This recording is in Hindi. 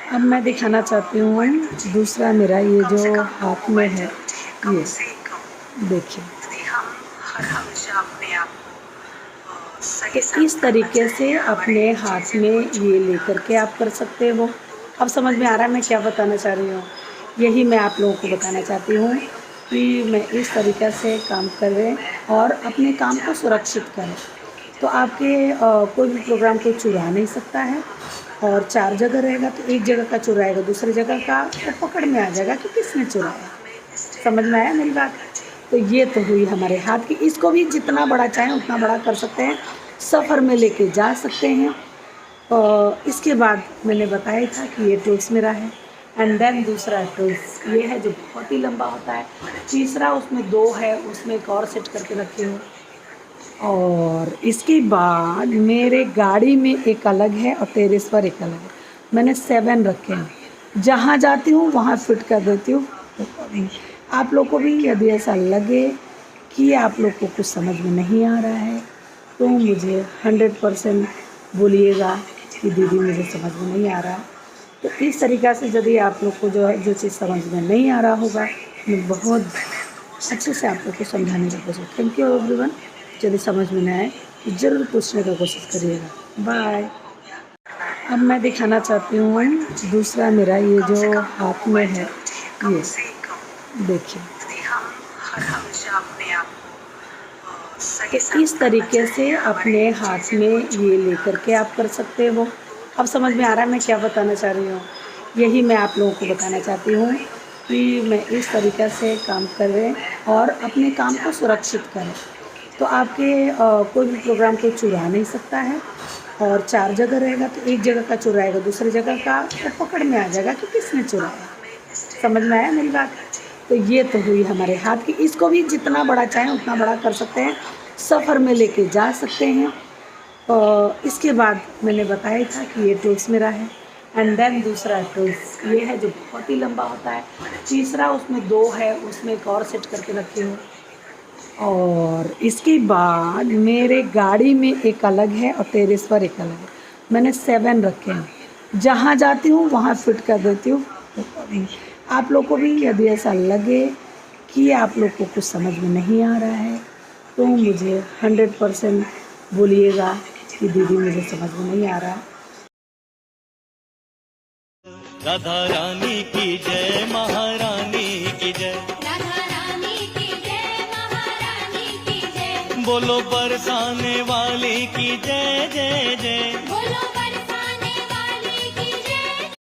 अब मैं दिखाना चाहती हूँ दूसरा मेरा ये जो हाथ में है, ये देखिए। तो इस तरीके से अपने हाथ में ये लेकर के आप कर सकते हो। अब समझ में आ रहा है मैं क्या बताना चाह रही हूँ। यही मैं आप लोगों को बताना चाहती हूँ कि मैं इस तरीक़े से काम करें और अपने काम को सुरक्षित करें। तो आपके कोई भी प्रोग्राम कोई चुरा नहीं सकता है, और 4 जगह रहेगा तो एक जगह का चुराएगा, दूसरी जगह का वो पकड़ में आ जाएगा कि किसने चुराया। समझ में आया मेरी बात? तो ये तो हुई हमारे हाथ की। इसको भी जितना बड़ा चाहें उतना बड़ा कर सकते हैं, सफ़र में लेके जा सकते हैं। इसके बाद मैंने बताया था कि ये टूल्स मेरा है। एंड देन दूसरा टूल्स ये है जो बहुत ही लंबा होता है। तीसरा उसमें 2 है, उसमें एक और सेट करके रखी हूँ। और इसके बाद मेरे गाड़ी में एक अलग है और टेरेस पर एक अलग है। मैंने 7 रखे हैं, जहाँ जाती हूँ वहाँ फिट कर देती हूँ। आप लोग को भी यदि ऐसा लगे कि आप लोग को कुछ समझ में नहीं आ रहा है तो मुझे 100% बोलिएगा कि दीदी मुझे समझ में नहीं आ रहा। तो इस तरीक़ा से यदि आप लोग को जो है जो चीज़ समझ में नहीं आ रहा होगा, मैं बहुत अच्छे से आप लोग को समझाने की कोशिश। Thank you everyone. यदि समझ में ना आए तो ज़रूर पूछने का कोशिश करिएगा। बाय। अब मैं दिखाना चाहती हूँ दूसरा मेरा ये जो हाथ में है, ये देखिए। तो इस तरीके से अपने हाथ में ये लेकर के आप कर सकते हो। अब समझ में आ रहा है मैं क्या बताना चाह रही हूँ। यही मैं आप लोगों को बताना चाहती हूँ कि मैं इस तरीक़े से काम करें और अपने काम को सुरक्षित करें। तो आपके कोई भी प्रोग्राम कोई चुरा नहीं सकता है, और 4 जगह रहेगा तो एक जगह का चुराएगा, दूसरी जगह का वो पकड़ में आ जाएगा कि किसने चुराया। समझ में आया मेरी बात? तो ये तो हुई हमारे हाथ की। इसको भी जितना बड़ा चाहें उतना बड़ा कर सकते हैं, सफ़र में लेके जा सकते हैं। इसके बाद मैंने बताया था कि ये टूल्स मेरा है। एंड देन दूसरा टूल्स ये है जो बहुत ही लंबा होता है। तीसरा उसमें 2 है, उसमें एक और सेट करके रखी हूँ। और इसके बाद मेरे गाड़ी में एक अलग है और टेरेस पर एक अलग है। मैंने 7 रखे हैं, जहाँ जाती हूँ वहाँ फिट कर देती हूँ। आप लोग को भी यदि ऐसा लगे कि आप लोग को कुछ समझ में नहीं आ रहा है तो मुझे 100% बोलिएगा कि दीदी मुझे समझ में नहीं आ रहा। राधा रानी की जय, महारानी की जय, राधा रानी की जय, महारानी की जय। बोलो बरसाने वाली की जय जय जय।